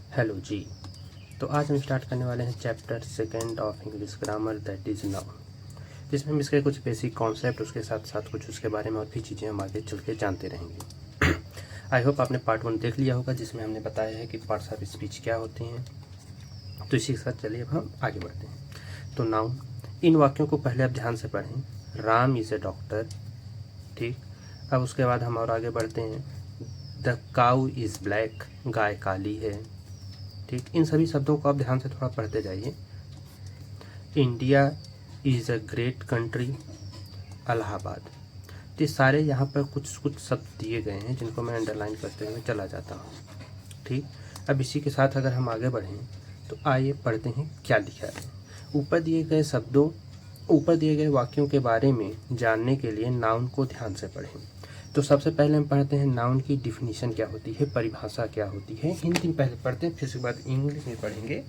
Hello जी। तो आज हम स्टार्ट करने वाले हैं chapter second of English grammar, that is noun, जिसमें हम इसके कुछ बेसिक कॉन्सेप्ट, उसके साथ साथ कुछ उसके बारे में और भी चीज़ें हम आगे चल के जानते रहेंगे। आई होप आपने पार्ट 1 देख लिया होगा, जिसमें हमने बताया है कि पार्ट्स ऑफ स्पीच क्या होते हैं। तो इसी के साथ चलिए अब हम आगे बढ़ते हैं। तो नाउन, इन वाक्यों को पहले आप ध्यान से पढ़ें। राम इज़ ए डॉक्टर, ठीक। अब उसके बाद हम और आगे बढ़ते हैं। द काऊ इज़ ब्लैक, गाय काली है, ठीक। इन सभी शब्दों को आप ध्यान से थोड़ा पढ़ते जाइए। India is a great country, Allahabad. तो ये सारे यहाँ पर कुछ कुछ शब्द दिए गए हैं जिनको मैं अंडरलाइन करते हुए चला जाता हूँ, ठीक। अब इसी के साथ अगर हम आगे बढ़ें तो आइए पढ़ते हैं क्या लिखा है। ऊपर दिए गए वाक्यों के बारे में जानने के लिए नाउन को ध्यान से पढ़ें। तो सबसे पहले हम पढ़ते हैं नाउन की डिफिनीशन क्या होती है, परिभाषा क्या होती है। हिंदी में पहले पढ़ते हैं, फिर उसके बाद इंग्लिश में पढ़ेंगे।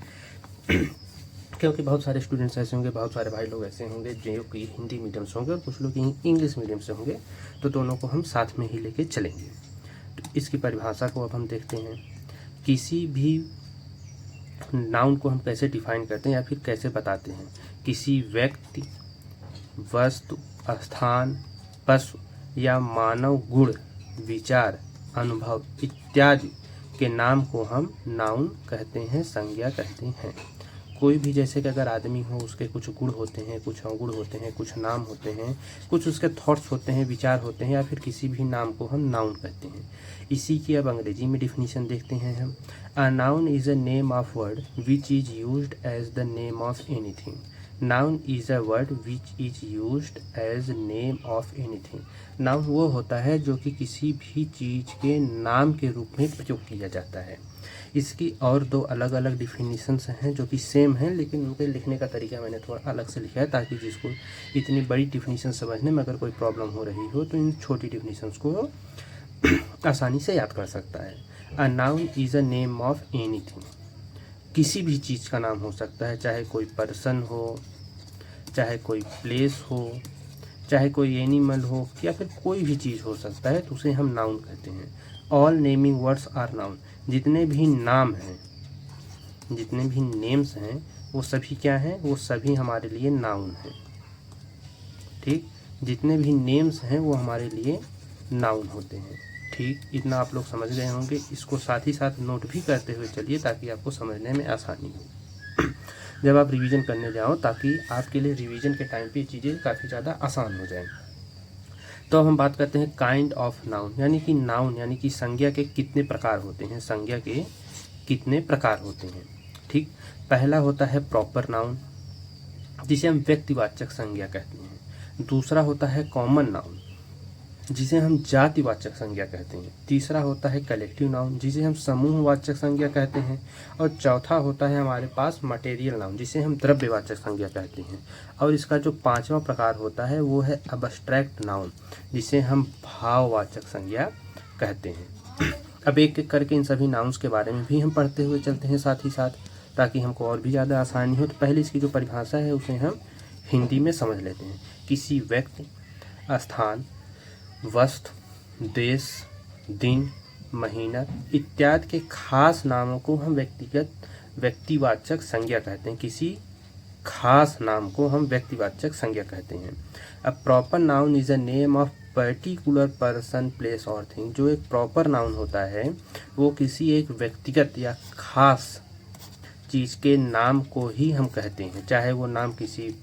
क्योंकि बहुत सारे स्टूडेंट्स ऐसे होंगे, बहुत सारे भाई लोग ऐसे होंगे जो कि हिंदी मीडियम से होंगे और कुछ लोग इंग्लिश मीडियम से होंगे, तो दोनों को हम साथ में ही लेके चलेंगे। तो इसकी परिभाषा को अब हम देखते हैं। किसी भी नाउन को हम कैसे डिफाइन करते हैं या फिर कैसे बताते हैं। किसी व्यक्ति, वस्तु, स्थान, पशु या मानव गुण, विचार, अनुभव इत्यादि के नाम को हम नाउन कहते हैं, संज्ञा कहते हैं। कोई भी, जैसे कि अगर आदमी हो, उसके कुछ गुण होते हैं, कुछ अवगुण होते हैं, कुछ नाम होते हैं, कुछ उसके थॉट्स होते हैं, विचार होते हैं, या फिर किसी भी नाम को हम नाउन कहते हैं। इसी की अब अंग्रेजी में डिफिनीशन देखते हैं हम। A noun is a name of word which is used as the name of anything. Noun is a word which is used as name of anything. Noun वो होता है जो कि किसी भी चीज़ के नाम के रूप में प्रयोग किया जाता है। इसकी और दो अलग अलग डिफिनीशंस हैं जो कि सेम हैं, लेकिन उनके लिखने का तरीका मैंने थोड़ा अलग से लिखा है, ताकि जिसको इतनी बड़ी डिफिनीशन समझने में अगर कोई प्रॉब्लम हो रही हो तो इन छोटी डिफिनीशंस को आसानी से याद कर सकता है। अ noun is a name of anything. किसी भी चीज़ का नाम हो सकता है, चाहे कोई पर्सन हो, चाहे कोई प्लेस हो, चाहे कोई एनिमल हो, या फिर कोई भी चीज़ हो सकता है, तो उसे हम नाउन कहते हैं। All naming words are noun. जितने भी नाम हैं, जितने भी नेम्स हैं, वो सभी क्या हैं, वो सभी हमारे लिए नाउन हैं, ठीक। जितने भी नेम्स हैं वो हमारे लिए नाउन होते हैं, ठीक। इतना आप लोग समझ गए होंगे। इसको साथ ही साथ नोट भी करते हुए चलिए, ताकि आपको समझने में आसानी हो जब आप रिवीजन करने जाओ, ताकि आपके लिए रिवीजन के टाइम पे चीज़ें काफ़ी ज़्यादा आसान हो जाएं। तो अब हम बात करते हैं काइंड ऑफ नाउन, यानी कि नाउन यानी कि संज्ञा के कितने प्रकार होते हैं, संज्ञा के कितने प्रकार होते हैं, ठीक। पहला होता है प्रॉपर नाउन, जिसे हम व्यक्तिवाचक संज्ञा कहते हैं। दूसरा होता है कॉमन नाउन, जिसे हम जातिवाचक संज्ञा कहते हैं। तीसरा होता है कलेक्टिव नाउन, जिसे हम समूहवाचक संज्ञा कहते हैं। और चौथा होता है हमारे पास मटेरियल नाउन, जिसे हम द्रव्यवाचक संज्ञा कहते हैं। और इसका जो पांचवा प्रकार होता है वो है अबस्ट्रैक्ट नाउन, जिसे हम भाववाचक संज्ञा कहते हैं। अब एक एक करके इन सभी नाउन्स के बारे में भी हम पढ़ते हुए चलते हैं साथ ही साथ, ताकि हमको और भी ज़्यादा आसानी हो। तो पहले इसकी जो परिभाषा है उसे हम हिंदी में समझ लेते हैं। किसी व्यक्ति, स्थान, वस्तु, देश, दिन, महीना इत्यादि के खास नामों को हम व्यक्तिवाचक संज्ञा कहते हैं। किसी खास नाम को हम व्यक्तिवाचक संज्ञा कहते हैं। अब proper noun is a name of particular person, place और थिंग। जो एक प्रॉपर नाउन होता है वो किसी एक व्यक्तिगत या खास चीज़ के नाम को ही हम कहते हैं, चाहे वो नाम किसी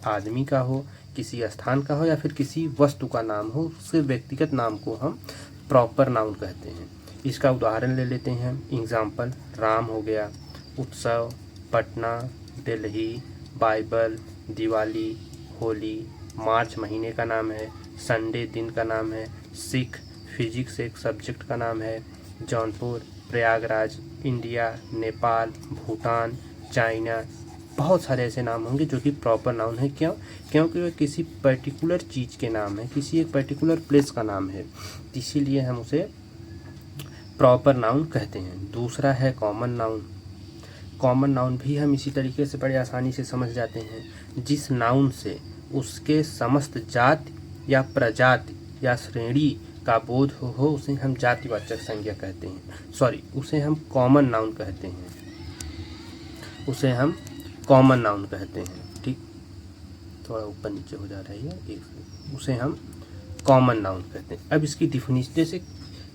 आदमी का हो, किसी स्थान का हो, या फिर किसी वस्तु का नाम हो। उसके व्यक्तिगत नाम को हम प्रॉपर नाउन कहते हैं। इसका उदाहरण ले लेते हैं। एग्जाम्पल, राम हो गया, उत्सव, पटना, दिल्ली, बाइबल, दिवाली, होली, मार्च महीने का नाम है, संडे दिन का नाम है, सिख, फिजिक्स एक सब्जेक्ट का नाम है, जौनपुर, प्रयागराज, इंडिया, नेपाल, भूटान, चाइना। बहुत सारे ऐसे नाम होंगे जो कि प्रॉपर नाउन है। क्यों? क्योंकि वह किसी पर्टिकुलर चीज़ के नाम है, किसी एक पर्टिकुलर प्लेस का नाम है, इसीलिए हम उसे प्रॉपर नाउन कहते हैं। दूसरा है कॉमन नाउन। कॉमन नाउन भी हम इसी तरीके से बड़े आसानी से समझ जाते हैं। जिस नाउन से उसके समस्त जाति या प्रजाति या श्रेणी का बोध हो उसे हम जातिवाचक संज्ञा कहते हैं। सॉरी, उसे हम कॉमन नाउन कहते हैं, उसे हम कॉमन नाउन कहते हैं। ठीक, थोड़ा ऊपर नीचे हो जा रहा है ये, उसे हम कॉमन नाउन कहते हैं। अब इसकी डिफिनिशन, जैसे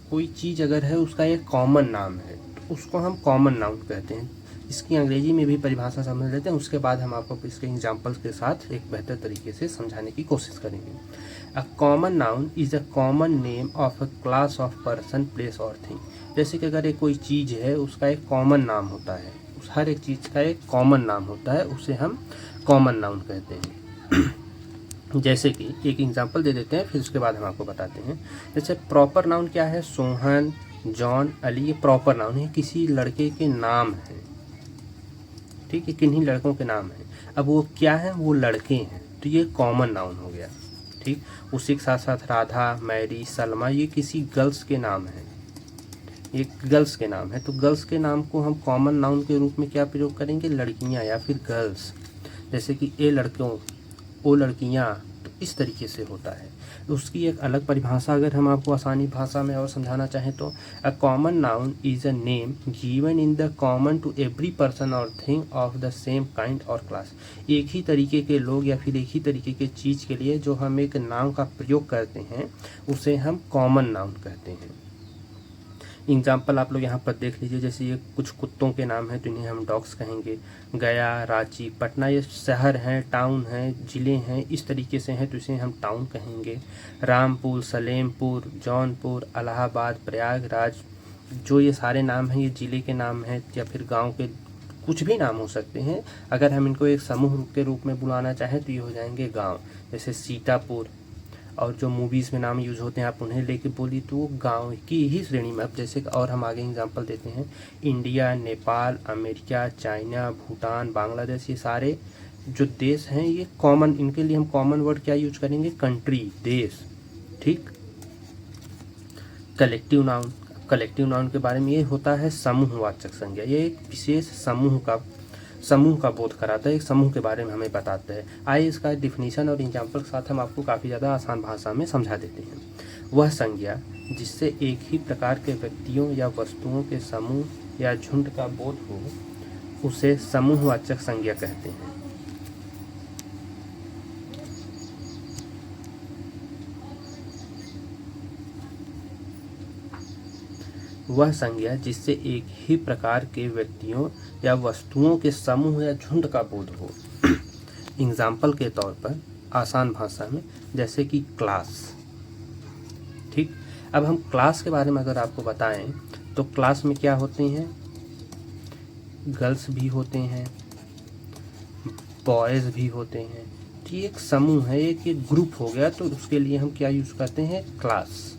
कोई चीज़ अगर है उसका एक कॉमन नाम है तो उसको हम कॉमन नाउन कहते हैं। इसकी अंग्रेजी में भी परिभाषा समझ लेते हैं, उसके बाद हम आपको इसके एग्जांपल्स के साथ एक बेहतर तरीके से समझाने की कोशिश करेंगे। अ common noun is a common name of a class of person, place और थिंग। जैसे कि अगर एक कोई चीज़ है उसका एक कॉमन नाम होता है, उस हर एक चीज़ का एक कॉमन नाम होता है, उसे हम कॉमन नाउन कहते हैं। जैसे कि एक एग्जांपल दे देते हैं, फिर उसके बाद हम आपको बताते हैं। जैसे प्रॉपर नाउन क्या है, सोहन, जॉन, अली, ये प्रॉपर नाउन है, किसी लड़के के नाम है। ठीक है, किन्हीं लड़कों के नाम है। अब वो क्या है, वो लड़के हैं, तो ये कॉमन नाउन हो गया। ठीक, उसी के साथ साथ राधा, मैरी, सलमा, ये किसी गर्ल्स के नाम है, ये गर्ल्स के नाम है। तो गर्ल्स के नाम को हम कॉमन नाउन के रूप में क्या प्रयोग करेंगे, लड़कियां या फिर गर्ल्स। जैसे कि ए लड़कों, ओ लड़कियां, तो इस तरीके से होता है। उसकी एक अलग परिभाषा अगर हम आपको आसानी भाषा में और समझाना चाहें तो a common noun is a name given in the common to every person or thing of the same kind or class. एक ही तरीके के लोग या फिर एक ही तरीके के चीज़ के लिए जो हम एक नाम का प्रयोग करते हैं उसे हम कॉमन नाउन कहते हैं। एग्जाम्पल आप लोग यहाँ पर देख लीजिए, जैसे ये कुछ कुत्तों के नाम हैं तो इन्हें हम डॉग्स कहेंगे। गया, रांची, पटना, ये शहर हैं, टाउन हैं, ज़िले हैं, इस तरीके से हैं तो इसे हम टाउन कहेंगे। रामपुर, सलेमपुर, जौनपुर, इलाहाबाद, प्रयागराज, जो ये सारे नाम हैं ये ज़िले के नाम हैं या फिर गाँव के कुछ भी नाम हो सकते हैं। अगर हम इनको एक समूह के रूप में बुलाना चाहें तो ये हो जाएंगे गाँव। जैसे सीतापुर, और जो मूवीज़ में नाम यूज़ होते हैं आप उन्हें लेके बोली तो वो गाँव की ही श्रेणी में। अब जैसे और हम आगे एग्जांपल देते हैं, India, Nepal, America, China, Bhutan, Bangladesh, ये सारे जो देश हैं ये कॉमन, इनके लिए हम कॉमन वर्ड क्या यूज करेंगे, कंट्री, देश। ठीक, कलेक्टिव नाउन, कलेक्टिव नाउन के बारे में ये होता है समूहवाचक संज्ञा। ये एक विशेष समूह का बोध कराता है, एक समूह के बारे में हमें बताता है। आइए इसका डिफिनीशन और एग्जाम्पल के साथ हम आपको काफ़ी ज़्यादा आसान भाषा में समझा देते हैं। वह संज्ञा जिससे एक ही प्रकार के व्यक्तियों या वस्तुओं के समूह या झुंड का बोध हो उसे समूहवाचक संज्ञा कहते हैं। वह संज्ञा जिससे एक ही प्रकार के व्यक्तियों या वस्तुओं के समूह या झुंड का बोध हो। एग्जाम्पल के तौर पर आसान भाषा में जैसे कि क्लास। ठीक, अब हम क्लास के बारे में अगर आपको बताएं तो क्लास में क्या होते हैं, गर्ल्स भी होते हैं, बॉयज़ भी होते हैं। तो ये एक समूह है, एक ग्रुप हो गया, तो उसके लिए हम क्या यूज़ करते हैं, क्लास।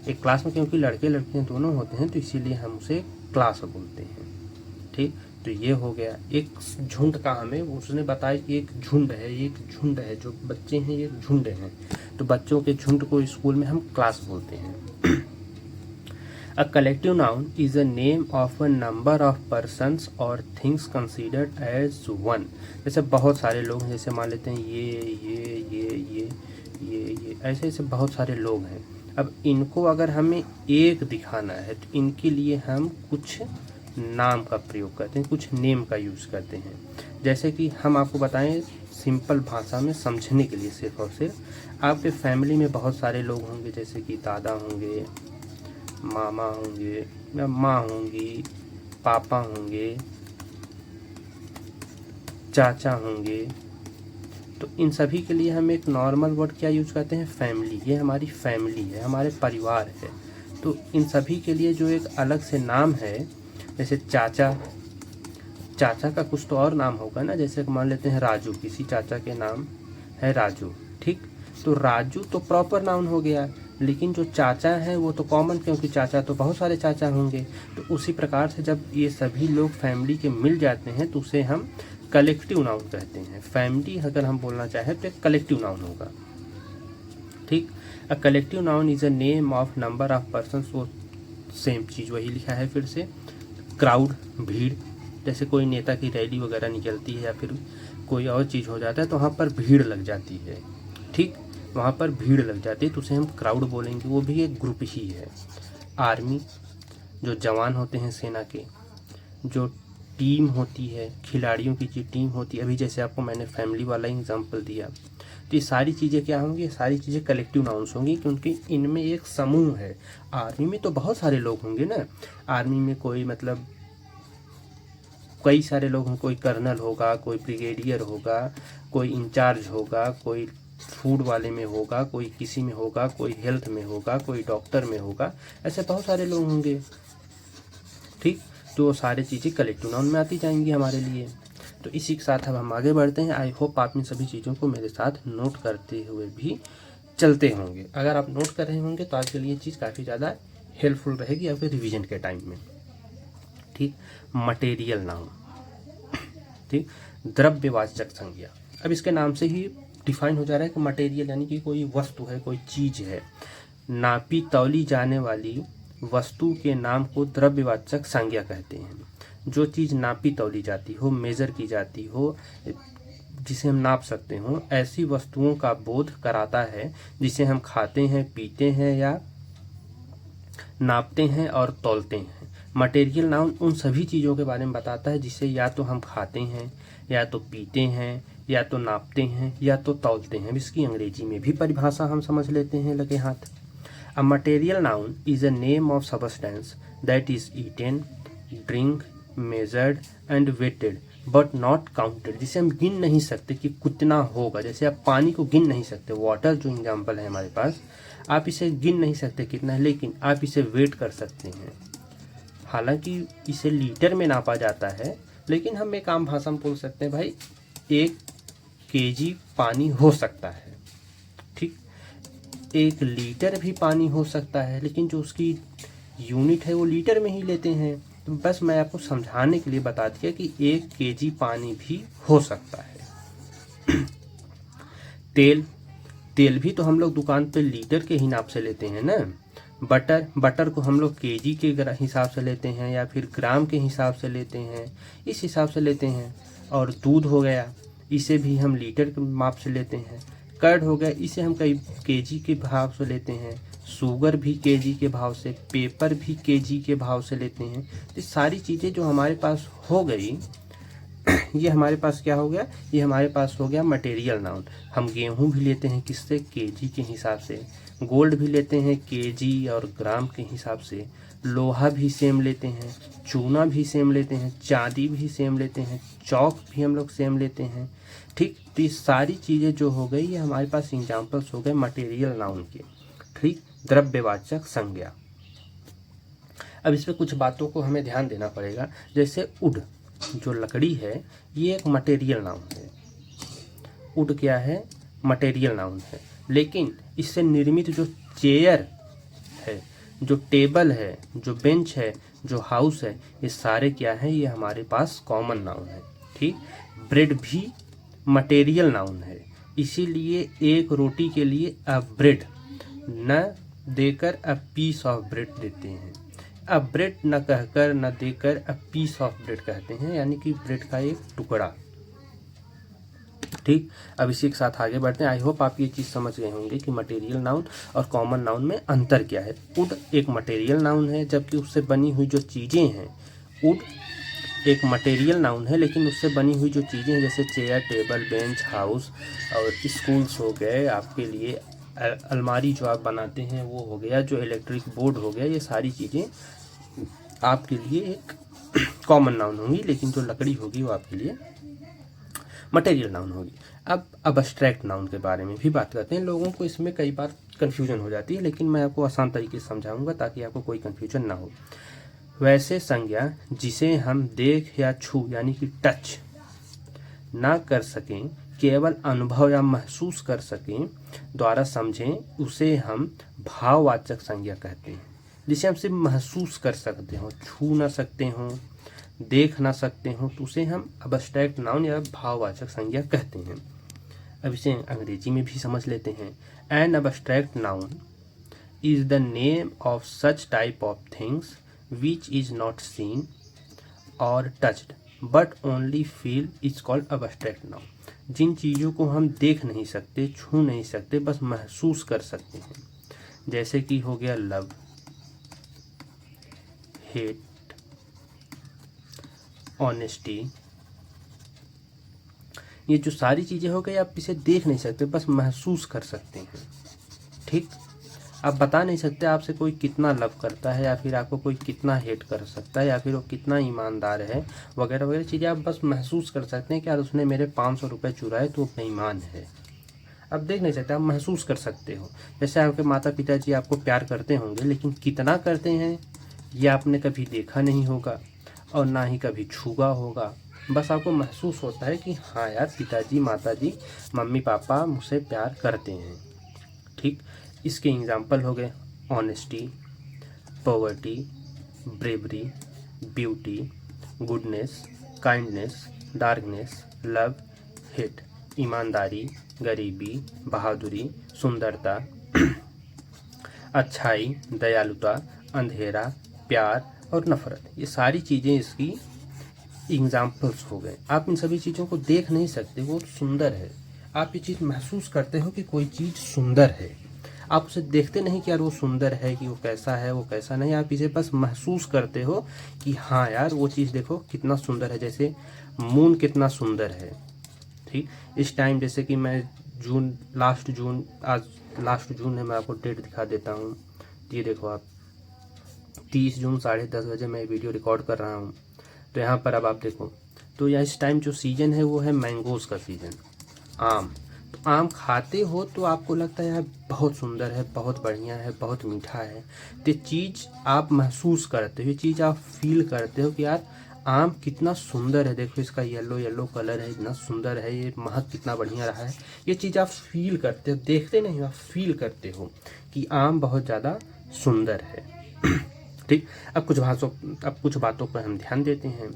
एक क्लास में क्योंकि लड़के लड़कियां दोनों होते हैं तो इसीलिए हम उसे क्लास बोलते हैं। ठीक, तो ये हो गया। एक झुंड का हमें उसने बताया कि एक झुंड है, एक झुंड है, जो बच्चे हैं ये झुंड हैं, तो बच्चों के झुंड को स्कूल में हम क्लास बोलते हैं। A collective noun is a name of a number of persons और थिंग्स कंसीडर्ड एज वन। जैसे बहुत सारे लोग हैं, जैसे मान लेते हैं ये ऐसे ऐसे बहुत सारे लोग हैं। अब इनको अगर हमें एक दिखाना है तो इनके लिए हम कुछ नाम का प्रयोग करते हैं, कुछ नेम का यूज़ करते हैं। जैसे कि हम आपको बताएं सिंपल भाषा में समझने के लिए, सिर्फ और सिर्फ आपके फैमिली में बहुत सारे लोग होंगे, जैसे कि दादा होंगे, मामा होंगे, या माँ होंगी, पापा होंगे, चाचा होंगे। तो इन सभी के लिए हम एक नॉर्मल वर्ड क्या यूज करते हैं, फैमिली। ये हमारी फैमिली है, हमारे परिवार है। तो इन सभी के लिए जो एक अलग से नाम है, जैसे चाचा, चाचा का कुछ तो और नाम होगा ना, जैसे मान लेते हैं राजू, किसी चाचा के नाम है राजू। ठीक, तो राजू तो प्रॉपर नाउन हो गया, लेकिन जो चाचा है वो तो कॉमन, क्योंकि चाचा तो बहुत सारे चाचा होंगे। तो उसी प्रकार से जब ये सभी लोग फैमिली के मिल जाते हैं तो उसे हम कलेक्टिव नाउन कहते हैं। फैमिली अगर हम बोलना चाहें तो एक कलेक्टिव नाउन होगा। ठीक, a collective noun is a name of number of persons. वो सेम चीज़ वही लिखा है फिर से, क्राउड, भीड़। जैसे कोई नेता की रैली वगैरह निकलती है या फिर कोई और चीज़ हो जाता है तो वहाँ पर भीड़ लग जाती है। ठीक, वहाँ पर भीड़ लग जाती है तो उसे हम क्राउड बोलेंगे, वो भी एक ग्रुप ही है। आर्मी, जो जवान होते हैं सेना के, जो टीम होती है, खिलाड़ियों की जो टीम होती है, अभी जैसे आपको मैंने फैमिली वाला एग्जांपल दिया, तो ये सारी चीज़ें क्या होंगी, ये सारी चीज़ें कलेक्टिव नाउन्स होंगी क्योंकि इनमें एक समूह है। आर्मी में तो बहुत सारे लोग होंगे ना, आर्मी में कोई मतलब कई सारे लोग हैं, कोई कर्नल होगा, कोई ब्रिगेडियर होगा, कोई इंचार्ज होगा, कोई फूड वाले में होगा, कोई किसी में होगा, कोई हेल्थ में होगा, कोई डॉक्टर में होगा, ऐसे बहुत सारे लोग होंगे। ठीक, तो सारी चीज़ें कलेक्टिव नाउन में आती जाएंगी हमारे लिए। तो इसी के साथ अब हम आगे बढ़ते हैं। आई होप आप इन सभी चीज़ों को मेरे साथ नोट करते हुए भी चलते होंगे। अगर आप नोट कर रहे होंगे तो आपके लिए चीज़ काफ़ी ज़्यादा हेल्पफुल रहेगी या फिर रिवीजन के टाइम में। ठीक, मटेरियल नाउन, ठीक, द्रव्यवाचक संज्ञा। अब इसके नाम से ही डिफाइन हो जा रहा है कि मटेरियल यानी कि कोई वस्तु है, कोई चीज़ है। नापी तौली जाने वाली वस्तु के नाम को द्रव्यवाचक संज्ञा कहते हैं। जो चीज़ नापी तौली जाती हो, मेज़र की जाती हो, जिसे हम नाप सकते हो, ऐसी वस्तुओं का बोध कराता है जिसे हम खाते हैं, पीते हैं या नापते हैं और तौलते हैं। मटेरियल नाउन उन सभी चीज़ों के बारे में बताता है जिसे या तो हम खाते हैं, या तो पीते हैं, या तो नापते हैं, या तो तौलते हैं। इसकी अंग्रेजी में भी परिभाषा हम समझ लेते हैं लगे हाथ। A material noun is a name of substance that is eaten, drink, measured and weighted but not counted, जिसे हम गिन नहीं सकते कि कितना होगा। जैसे आप पानी को गिन नहीं सकते, वाटर जो एग्जाम्पल है हमारे पास, आप इसे गिन नहीं सकते कितना है, लेकिन आप इसे वेट कर सकते हैं। हालांकि इसे लीटर में नापा जाता है, लेकिन हम एक आम भाषा में बोल सकते हैं भाई 1 kg पानी हो सकता है। ठीक, 1 लीटर भी पानी हो सकता है, लेकिन जो उसकी यूनिट है वो लीटर में ही लेते हैं। तो बस मैं आपको समझाने के लिए बता दिया कि 1 kg पानी भी हो सकता है। तेल भी तो हम लोग दुकान पे लीटर के ही नाप से लेते हैं ना। बटर को हम लोग केजी के हिसाब से लेते हैं या फिर ग्राम के हिसाब से लेते हैं, इस हिसाब से लेते हैं। और दूध हो गया, इसे भी हम लीटर के माप से लेते हैं। कर्ड हो गया, इसे हम कई केजी के भाव से लेते हैं। शुगर भी केजी के भाव से, पेपर भी केजी के भाव से लेते हैं। ये सारी चीज़ें जो हमारे पास हो गई, ये हमारे पास क्या हो गया, ये हमारे पास हो गया मटेरियल नाउन। हम गेहूं भी लेते हैं किससे, केजी के हिसाब से। गोल्ड भी लेते हैं केजी और ग्राम के हिसाब से। लोहा भी सेम लेते हैं, चूना भी सेम लेते हैं, चांदी भी सेम लेते हैं, चौक भी हम लोग सेम लेते हैं। ठीक, तो ये सारी चीज़ें जो हो गई ये हमारे पास एग्जाम्पल्स हो गए मटेरियल नाउन के। ठीक, द्रव्यवाचक संज्ञा। अब इसमें कुछ बातों को हमें ध्यान देना पड़ेगा। जैसे वुड, जो लकड़ी है, ये एक मटेरियल नाउन है। वुड क्या है, मटेरियल नाउन है। लेकिन इससे निर्मित जो चेयर है, जो टेबल है, जो बेंच है, जो हाउस है, ये सारे क्या है, ये हमारे पास कॉमन नाउन है। ठीक, ब्रेड भी मटेरियल नाउन है, इसीलिए एक रोटी के लिए अ ब्रेड न देकर अ पीस ऑफ ब्रेड देते हैं। अ ब्रेड न कहकर, न देकर अ पीस ऑफ ब्रेड कहते हैं, यानी कि ब्रेड का एक टुकड़ा। ठीक, अब इसी के साथ आगे बढ़ते हैं। आई होप आप ये चीज़ समझ गए होंगे कि मटेरियल नाउन और कॉमन नाउन में अंतर क्या है। वुड एक मटेरियल नाउन है, जबकि उससे बनी हुई जो चीज़ें हैं, वुड एक मटेरियल नाउन है, लेकिन उससे बनी हुई जो चीज़ें हैं जैसे चेयर, टेबल, बेंच, हाउस और स्कूल्स हो गए, आपके लिए अलमारी जो आप बनाते हैं वो हो गया, जो इलेक्ट्रिक बोर्ड हो गया, ये सारी चीज़ें आपके लिए एक कॉमन नाउन होंगी, लेकिन जो लकड़ी होगी वो आपके लिए मटेरियल नाउन होगी। अब अब्स्ट्रैक्ट नाउन के बारे में भी बात करते हैं। लोगों को इसमें कई बार कन्फ्यूजन हो जाती है, लेकिन मैं आपको आसान तरीके से समझाऊंगा ताकि आपको कोई कन्फ्यूजन ना हो। वैसे संज्ञा जिसे हम देख या छू यानी कि टच ना कर सकें, केवल अनुभव या महसूस कर सकें, द्वारा समझें, उसे हम भाववाचक संज्ञा कहते हैं। जिसे हम सिर्फ महसूस कर सकते हो, छू ना सकते हो, देख ना सकते हो, तो उसे हम अब्स्ट्रैक्ट नाउन या भाववाचक संज्ञा कहते हैं। अब इसे अंग्रेजी में भी समझ लेते हैं। An abstract noun is the name of such type of things which is not seen or touched but only feel is called abstract noun. जिन चीज़ों को हम देख नहीं सकते, छू नहीं सकते, बस महसूस कर सकते हैं, जैसे कि हो गया लव, हेट, ऑनेस्टी, ये जो सारी चीज़ें हो गई, आप इसे देख नहीं सकते, बस महसूस कर सकते हैं। ठीक, आप बता नहीं सकते आपसे कोई कितना लव करता है, या फिर आपको कोई कितना हेट कर सकता है, या फिर वो कितना ईमानदार है, वगैरह वगैरह चीज़ें आप बस महसूस कर सकते हैं कि यार उसने मेरे 500 रुपये चुराए तो बेईमान है। आप देख नहीं सकते, आप महसूस कर सकते हो। जैसे आपके माता पिता जी आपको प्यार करते होंगे, लेकिन कितना करते हैं ये आपने कभी देखा नहीं होगा और ना ही कभी छुआ होगा। बस आपको महसूस होता है कि हाँ यार, पिताजी, माताजी, मम्मी पापा मुझसे प्यार करते हैं। ठीक, इसके एग्जाम्पल हो गए honesty, poverty, bravery, beauty, goodness, kindness, darkness, love, hate, ईमानदारी, गरीबी, बहादुरी, सुंदरता, अच्छाई, दयालुता, अंधेरा, प्यार और नफरत। ये सारी चीज़ें इसकी एग्जाम्पल्स हो गए। आप इन सभी चीज़ों को देख नहीं सकते, वो सुंदर है। आप ये चीज़ महसूस करते हो कि कोई चीज़ सुंदर है, आप उसे देखते नहीं कि यार वो सुंदर है, कि वो कैसा है, वो कैसा नहीं, आप इसे बस महसूस करते हो कि हाँ यार वो चीज़ देखो कितना सुंदर है। जैसे मून कितना सुंदर है। ठीक, इस टाइम जैसे कि मैं जून, आज लास्ट जून है, मैं आपको डेट दिखा देता हूँ। ये देखो आप, 30 जून 10:30 बजे मैं वीडियो रिकॉर्ड कर रहा हूँ। तो यहाँ पर अब आप देखो, तो यह इस टाइम जो सीज़न है वो है मैंगोज़ का सीज़न, आम। तो आम खाते हो तो आपको लगता है यार बहुत सुंदर है, बहुत बढ़िया है, बहुत मीठा है। तो चीज़ आप महसूस करते हो, ये चीज़ आप फील करते हो कि यार आम कितना सुंदर है, देखो इसका येलो येलो कलर है, इतना सुंदर है, ये महक कितना बढ़िया रहा है। ये चीज़ आप फील करते हो, देखते नहीं, आप फील करते हो कि आम बहुत ज़्यादा सुंदर है। ठीक, अब कुछ बातों पर हम ध्यान देते हैं।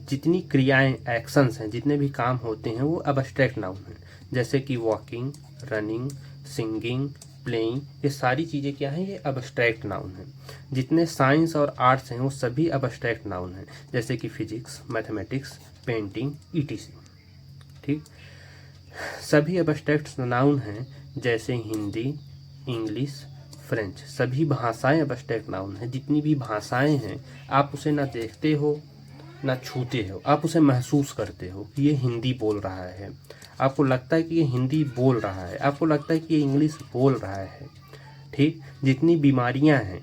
जितनी क्रियाएं, एक्शंस हैं, जितने भी काम होते हैं वो अबस्ट्रैक्ट नाउन हैं। जैसे कि वॉकिंग, रनिंग, सिंगिंग, प्लेइंग, ये सारी चीज़ें क्या हैं, ये अबस्ट्रैक्ट नाउन हैं। जितने साइंस और आर्ट्स हैं वो सभी अबस्ट्रैक्ट नाउन हैं, जैसे कि फिजिक्स, मैथमेटिक्स, पेंटिंग, ईटीसी। ठीक, सभी अबस्ट्रैक्ट नाउन हैं। जैसे हिंदी, इंग्लिश, फ्रेंच, सभी भाषाएं अबस्ट्रैक्ट नाउन हैं। जितनी भी भाषाएं हैं, आप उसे ना देखते हो ना छूते हो, आप उसे महसूस करते हो कि ये हिंदी बोल रहा है। आपको लगता है कि ये हिंदी बोल रहा है, आपको लगता है कि ये इंग्लिश बोल रहा है। ठीक, जितनी बीमारियां हैं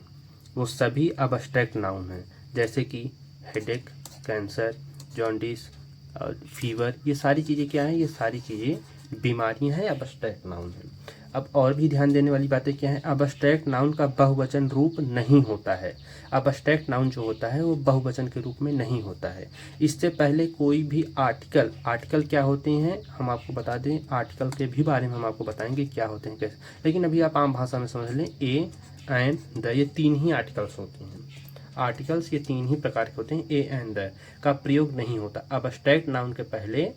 वो सभी अबस्ट्रैक्ट नाउन हैं। जैसे कि हेडेक, कैंसर, जॉन्डिस और फीवर, ये सारी चीज़ें क्या हैं, ये सारी चीज़ें बीमारियां हैं, अबस्ट्रैक्ट नाउन हैं। अब और भी ध्यान देने वाली बातें क्या हैं, अबस्ट्रैक्ट नाउन का बहुवचन रूप नहीं होता है। अबस्ट्रैक्ट नाउन जो होता है वो बहुवचन के रूप में नहीं होता है। इससे पहले कोई भी आर्टिकल क्या होते हैं हम आपको बता दें, आर्टिकल के भी बारे में हम आपको बताएंगे क्या होते हैं कैसे, लेकिन अभी आप आम भाषा में समझ लें, ए, एंड, द, ये 3 ही आर्टिकल्स होते हैं। आर्टिकल्स ये 3 ही प्रकार के होते हैं, ए एंड द का प्रयोग नहीं होता। अबस्ट्रैक्ट नाउन के पहले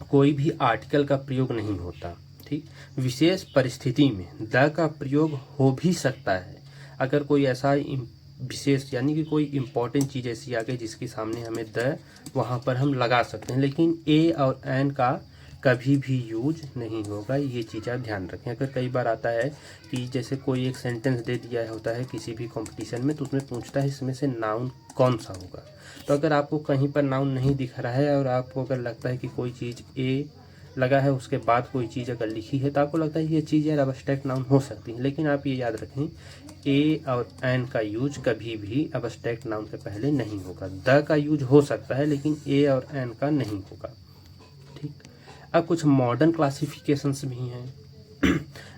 कोई भी आर्टिकल का प्रयोग नहीं होता। ठीक, विशेष परिस्थिति में द का प्रयोग हो भी सकता है। अगर कोई ऐसा विशेष, यानी कि कोई इम्पोर्टेंट चीज़ ऐसी आ गई जिसके सामने हमें द, वहाँ पर हम लगा सकते हैं, लेकिन ए और एन का कभी भी यूज नहीं होगा। ये चीज़ आप ध्यान रखें। अगर कई बार आता है कि जैसे कोई एक सेंटेंस दे दिया होता है किसी भी कंपटीशन में, तो उसमें पूछता है इसमें से नाउन कौन सा होगा। तो अगर आपको कहीं पर नाउन नहीं दिख रहा है और आपको अगर लगता है कि कोई चीज़ ए लगा है, उसके बाद कोई चीज़ अगर लिखी है, तो आपको लगता है ये चीज़ यार अबस्ट्रैक्ट नाउन हो सकती है। लेकिन आप ये याद रखें, ए और एन का यूज कभी भी अबस्ट्रैक्ट नाउन के पहले नहीं होगा। द का यूज हो सकता है लेकिन ए और एन का नहीं होगा। ठीक, अब कुछ मॉडर्न क्लासिफिकेशंस भी हैं।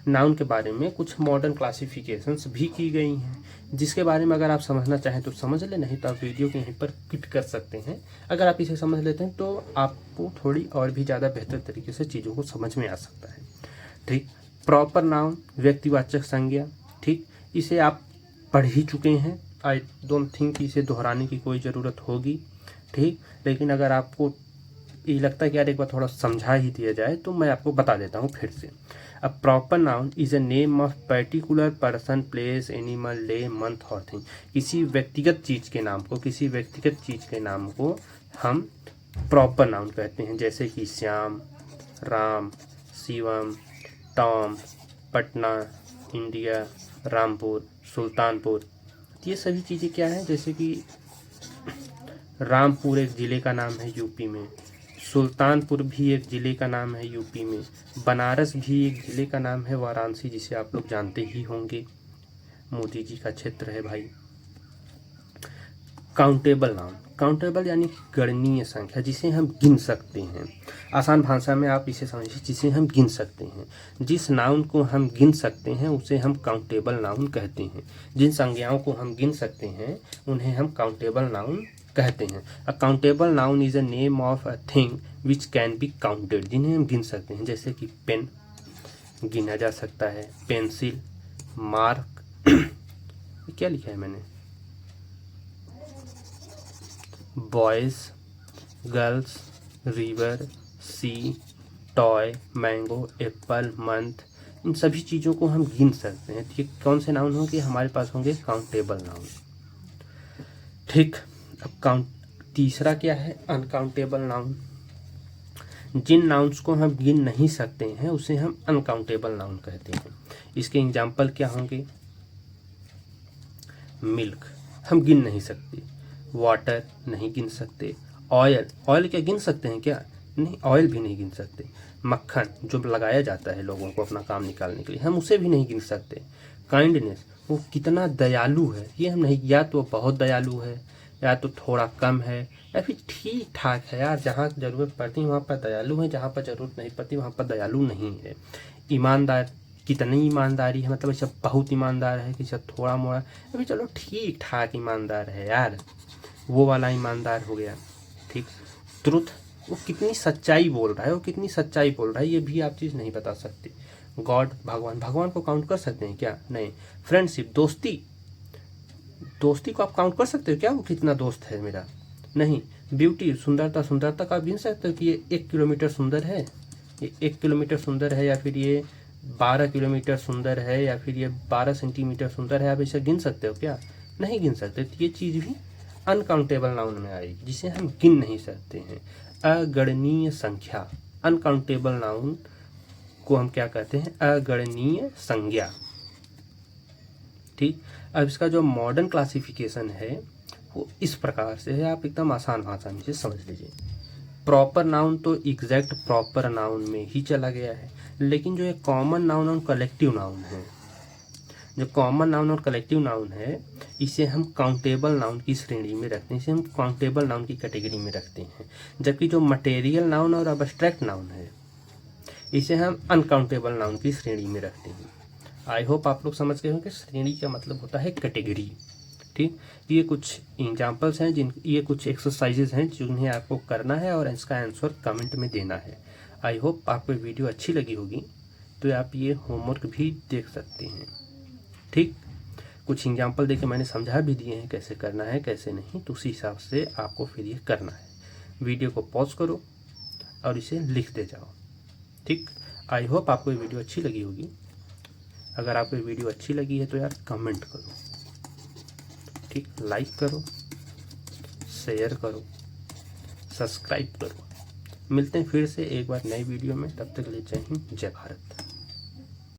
नाउन के बारे में कुछ मॉडर्न क्लासिफिकेशंस भी की गई हैं, जिसके बारे में अगर आप समझना चाहें तो समझ लें, नहीं तो आप वीडियो के यहीं पर क्लिक कर सकते हैं। अगर आप इसे समझ लेते हैं तो आपको थोड़ी और भी ज़्यादा बेहतर तरीके से चीज़ों को समझ में आ सकता है। ठीक, प्रॉपर नाउन, व्यक्तिवाचक संज्ञा। ठीक, इसे आप पढ़ ही चुके हैं, आई डोंट थिंक इसे दोहराने की कोई ज़रूरत होगी। ठीक, लेकिन अगर आपको ये लगता है कि यार एक बार थोड़ा समझा ही दिया जाए, तो मैं आपको बता देता हूँ फिर से। A proper noun is a name of particular person, place, animal, day, month और थिंग। किसी व्यक्तिगत चीज़ के नाम को, किसी व्यक्तिगत चीज़ के नाम को हम प्रॉपर नाउन कहते हैं, जैसे कि श्याम, राम, शिवम, टॉम, पटना, इंडिया, रामपुर, सुल्तानपुर। ये सभी चीज़ें क्या हैं, जैसे कि रामपुर एक ज़िले का नाम है यूपी में, सुल्तानपुर भी एक ज़िले का नाम है यूपी में, बनारस भी एक ज़िले का नाम है, वाराणसी, जिसे आप लोग जानते ही होंगे, मोदी जी का क्षेत्र है भाई। काउंटेबल नाउन, काउंटेबल यानी गणनीय संख्या, जिसे हम गिन सकते हैं। आसान भाषा में आप इसे समझिए, जिसे हम गिन सकते हैं। जिस नाउन को हम गिन सकते हैं उसे हम काउंटेबल नाउन कहते हैं। जिन संज्ञाओं को हम गिन सकते हैं उन्हें हम काउंटेबल नाउन कहते हैं। A countable noun is a name of a thing which can be counted, जिन्हें हम गिन सकते हैं, जैसे कि पेन गिना जा सकता है, पेंसिल, मार्क क्या लिखा है मैंने, बॉयज़, गर्ल्स, रिवर, सी, टॉय, मैंगो, एप्पल, मंथ, इन सभी चीज़ों को हम गिन सकते हैं। ये कौन से नाउन होंगे, हमारे पास होंगे काउंटेबल नाउन। ठीक, अब तीसरा क्या है, अनकाउंटेबल नाउन। जिन नाउन्स को हम गिन नहीं सकते हैं उसे हम अनकाउंटेबल नाउन कहते हैं। इसके एग्जाम्पल क्या होंगे, मिल्क हम गिन नहीं सकते, वाटर नहीं गिन सकते, ऑयल, ऑयल क्या गिन सकते हैं क्या, नहीं, ऑयल भी नहीं गिन सकते, मक्खन जो लगाया जाता है लोगों को अपना काम निकालने के लिए, हम उसे भी नहीं गिन सकते, काइंडनेस वो कितना दयालु है, ये हम नहीं, या तो बहुत दयालु है या तो थोड़ा कम है या फिर ठीक ठाक है यार, जहाँ ज़रूरत पड़ती है वहाँ पर दयालु है, जहाँ पर ज़रूरत नहीं पड़ती वहाँ पर दयालु नहीं है। ईमानदार, कितनी ईमानदारी है, मतलब ऐसा बहुत ईमानदार है कि सब थोड़ा मोड़ा, अभी चलो ठीक ठाक ईमानदार है यार, वो वाला ईमानदार हो गया। ठीक, ट्रुथ वो कितनी सच्चाई बोल रहा है, वो कितनी सच्चाई बोल रहा है, ये भी आप चीज़ नहीं बता सकते। गॉड भगवान, भगवान को काउंट कर सकते हैं क्या, नहीं। फ्रेंडशिप दोस्ती, दोस्ती को आप काउंट कर सकते हो क्या, वो कितना दोस्त है मेरा, नहीं। ब्यूटी सुंदरता, सुंदरता का आप गिन सकते हो कि ये 1 किलोमीटर सुंदर है, ये 1 किलोमीटर सुंदर है, या फिर ये 12 किलोमीटर सुंदर है, या फिर ये 12 सेंटीमीटर सुंदर है, आप इसे गिन सकते हो क्या, नहीं गिन सकते। तो ये चीज़ भी अनकाउंटेबल नाउन में आएगी, जिसे हम गिन नहीं सकते हैं। अगणनीय संख्या, अनकाउंटेबल नाउन को हम क्या कहते हैं, अगणनीय संज्ञा। ठीक, अब इसका जो मॉडर्न क्लासिफिकेशन है वो इस प्रकार से है, आप एकदम आसान भाषा में इसे समझ लीजिए। प्रॉपर नाउन तो एग्जैक्ट प्रॉपर नाउन में ही चला गया है, लेकिन जो ये कॉमन नाउन और कलेक्टिव नाउन है, जो कॉमन नाउन और कलेक्टिव नाउन है, इसे हम काउंटेबल नाउन की श्रेणी में रखते हैं, इसे हम काउंटेबल नाउन की कैटेगरी में रखते हैं। जबकि जो मटेरियल नाउन और अब्स्ट्रैक्ट नाउन है, इसे हम अनकाउंटेबल नाउन की श्रेणी में रखते हैं। आई होप आप लोग समझ गए होंगे, श्रेणी का मतलब होता है कैटेगरी। ठीक, ये कुछ एग्जाम्पल्स हैं, ये कुछ एक्सरसाइजेज हैं जिन्हें आपको करना है और इसका आंसर कमेंट में देना है। आई होप आपको वीडियो अच्छी लगी होगी, तो आप ये होमवर्क भी देख सकते हैं। ठीक, कुछ एग्जाम्पल देके मैंने समझा भी दिए हैं कैसे करना है कैसे नहीं, तो उसी हिसाब से आपको फिर ये करना है। वीडियो को पॉज करो और इसे लिख दे जाओ। ठीक, आई होप आपको ये वीडियो अच्छी लगी होगी। अगर आपको ये वीडियो अच्छी लगी है तो यार कमेंट करो, ठीक, लाइक करो, शेयर करो, सब्सक्राइब करो। मिलते हैं फिर से एक बार नई वीडियो में, तब तक के लिए जय हिंद, जय भारत।